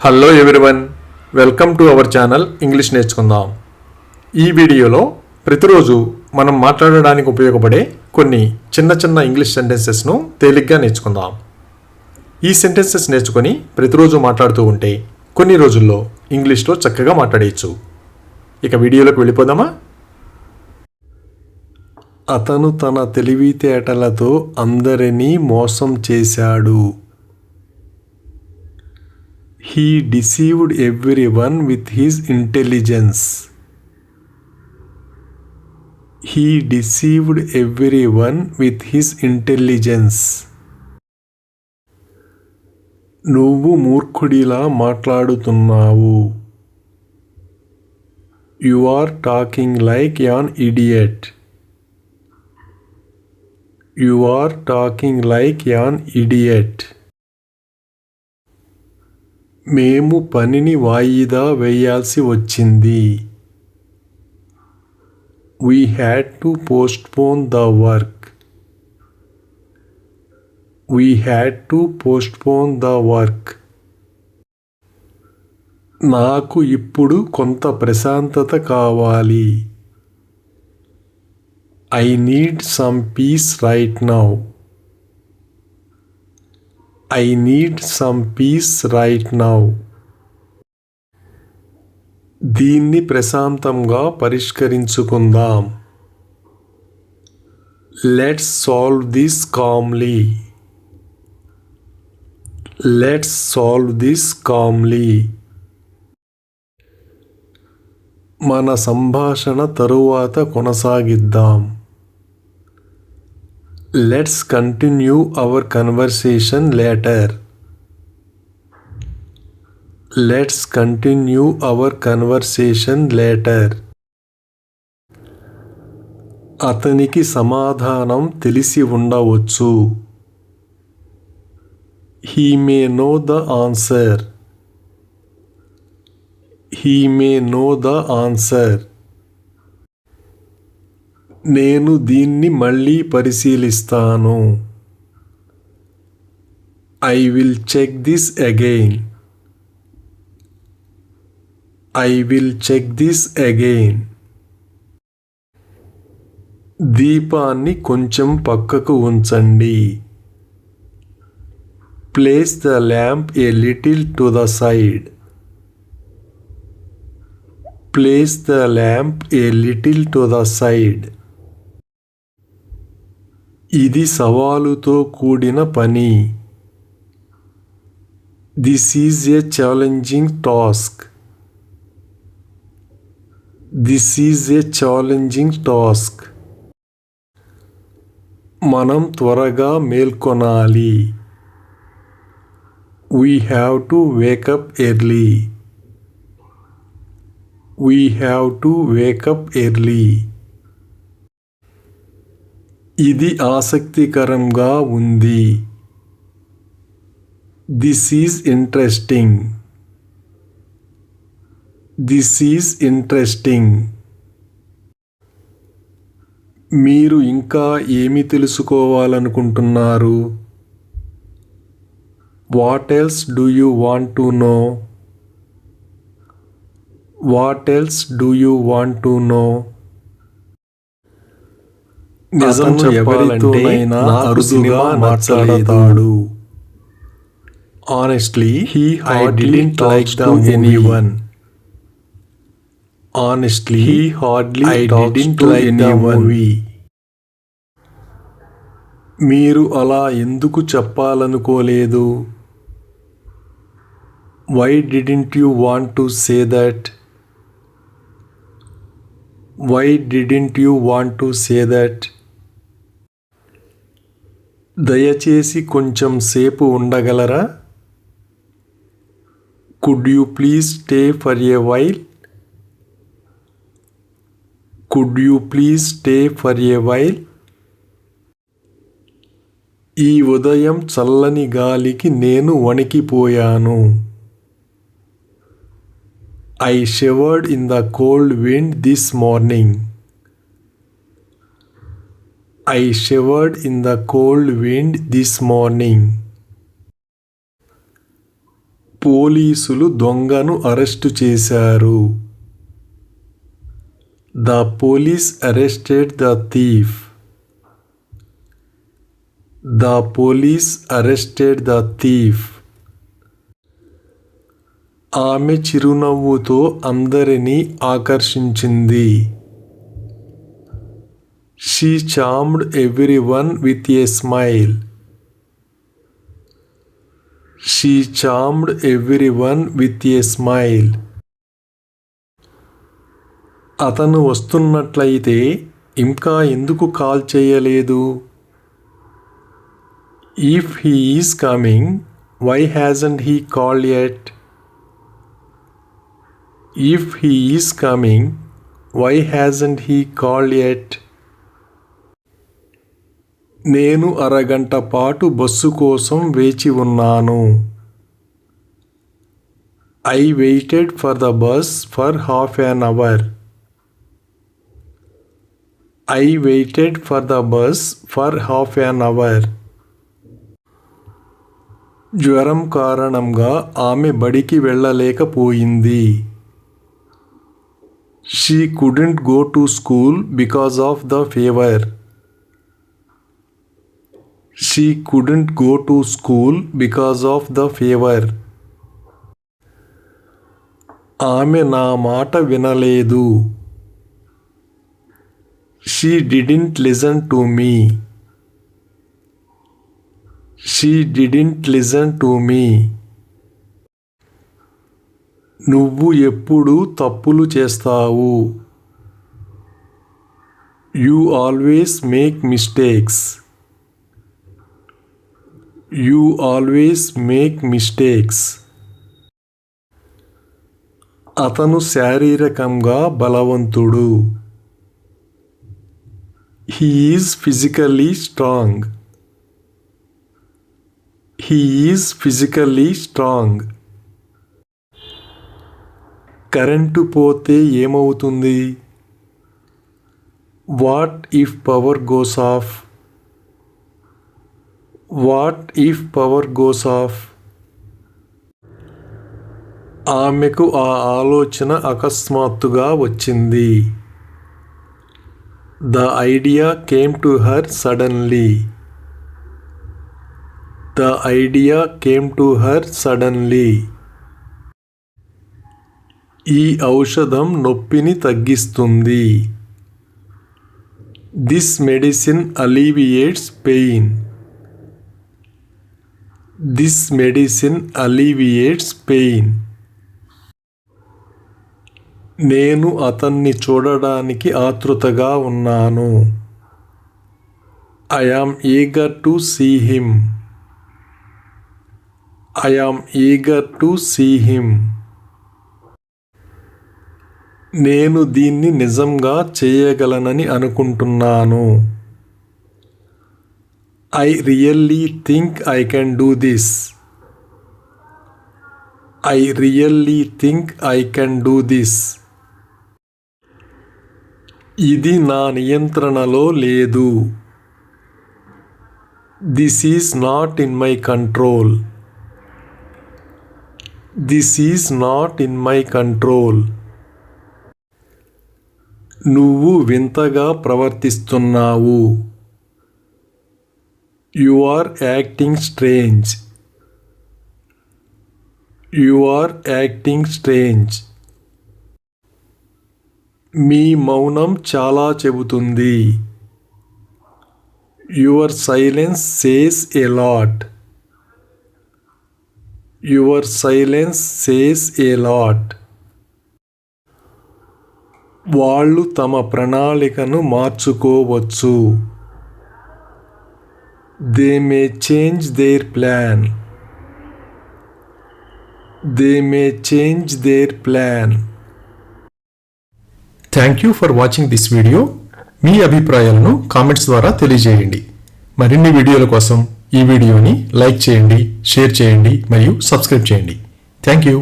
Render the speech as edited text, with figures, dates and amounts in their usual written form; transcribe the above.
Hello everyone, welcome to our channel English నేర్చుకుందాం. ఈ వీడియోలో ప్రతిరోజు మనం మాట్లాడడానికి ఉపయోగపడే కొన్ని చిన్న చిన్న ఇంగ్లీష్ సెంటెన్సెస్ను తేలిగ్గా నేర్చుకుందాం. ఈ సెంటెన్సెస్ నేర్చుకొని ప్రతిరోజు మాట్లాడుతూ ఉంటే కొన్ని రోజుల్లో ఇంగ్లీష్లో చక్కగా మాట్లాడేయచ్చు. ఇక వీడియోలోకి వెళ్ళిపోదామా? అతను తన తెలివితేటలతో అందరినీ మోసం చేశాడు. He deceived everyone with his intelligence. He deceived everyone with his intelligence. నువ్వు మూర్ఖుడిలా మాట్లాడుతున్నావు. You are talking like an idiot. You are talking like an idiot. మేము పనిని వాయిదా వేయాల్సి వచ్చింది. We had to postpone the work. We had to postpone the work. నాకు ఇప్పుడు కొంత ప్రశాంతత కావాలి. I need some peace right now. I need some peace right now. దీన్ని ప్రశాంతంగా పరిష్కరించుకుందాం. Let's solve this calmly. Let's solve this calmly. మన సంభాషణ తరువాత కొనసాగిద్దాం. Let's continue our conversation later. Let's continue our conversation later. అతనికి సమాధానం తెలిసి ఉండవచ్చు. He may know the answer. He may know the answer. నేను దీన్ని మళ్ళీ పరిశీలిస్తాను. I will check this again. I will check this again. దీపాన్ని కొంచెం పక్కకు ఉంచండి. Place the lamp a little to the side. Place the lamp a little to the side. ఇది సవాలుతో కూడిన పని. This is a challenging task. This is a challenging task. మనం త్వరగా మేల్కొనాలి. We have to wake up early. We have to wake up early. ఇది ఆసక్తికరంగా ఉంది. This is interesting. This is interesting. మీరు ఇంకా ఏమి తెలుసుకోవాలనుకుంటున్నారు? What else do you want to know? What else do you want to know? నిజం చెప్పాలంటే అరుదుగా మాట్లాడతాడు. Honestly, I didn't like the anyone. Honestly, he hardly didn't like the movie. మీరు అలా ఎందుకు చెప్పాలనుకోలేదు? Why didn't you want to say that? Why didn't you want to say that? దయచేసి కొంచెం సేపు ఉండగలరా? Could you please stay for a while? Could you please stay for a while? ఈ ఉదయం చల్లని గాలికి నేను వణికిపోయాను. I shivered in the cold wind this morning. I shivered in the cold wind this morning. పోలీసులు దొంగను అరెస్టు చేశారు. The police arrested the thief. The police arrested the thief. ఆమె చిరునవ్వుతో అందరినీ ఆకర్షించింది. She charmed everyone with a smile. She charmed everyone with a smile. అతను వస్తున్నట్లయితే ఇంకా ఎందుకు కాల్ చేయలేదు? If he is coming, why hasn't he called yet? If he is coming, why hasn't he called yet? నేను అరగంట పాటు bus కోసం వేచి ఉన్నాను. I waited for the bus for half an hour. I waited for the bus for half an hour. జ్వరం కారణంగా ఆమె బడికి వెళ్ళలేకపోయింది. She couldn't go to school because of the fever. She couldn't go to school because of the fever. ఆమె నా మాట వినలేదు. She didn't listen to me. She didn't listen to me. నువ్వు ఎప్పుడు తప్పులు చేస్తావు? You always make mistakes. You always make mistakes. అతను శారీరకంగా బలవంతుడు. He is physically strong. He is physically strong. Current పోతే ఏమవుతుంది? What if power goes off? What if power goes off? ఆమెకు ఆ ఆలోచన అకస్మాత్తుగా వచ్చింది. The idea came to her suddenly. The idea came to her suddenly. ఈ ఔషధం నొప్పిని తగ్గిస్తుంది. This medicine alleviates pain. This medicine alleviates pain. నేను అతన్ని చూడడానికి ఆతృతగా ఉన్నాను. I am eager to see him. I am eager to see him. నేను దీన్ని నిజంగా చేయగలనని అనుకుంటున్నాను. I really think I can do this. I really think I can do this. ఇది నా నియంత్రణలో లేదు. This is not in my control. This is not in my control. నువ్వు వింతగా ప్రవర్తిస్తున్నావు. You are acting strange. You are acting strange. మీ మౌనం చాలా చెబుతుంది. Your silence says a lot. Your silence says a lot. వాళ్ళు తమ ప్రణాళికను మార్చుకోవచ్చు. They may change their plan. They may change their plan. Thank you for watching this video. మీ అభిప్రాయాలను comments ద్వారా తెలియజేయండి. మరిన్ని వీడియోల కోసం ఈ వీడియోని లైక్ చేయండి, షేర్ చేయండి మరియు సబ్స్క్రైబ్ చేయండి. Thank you.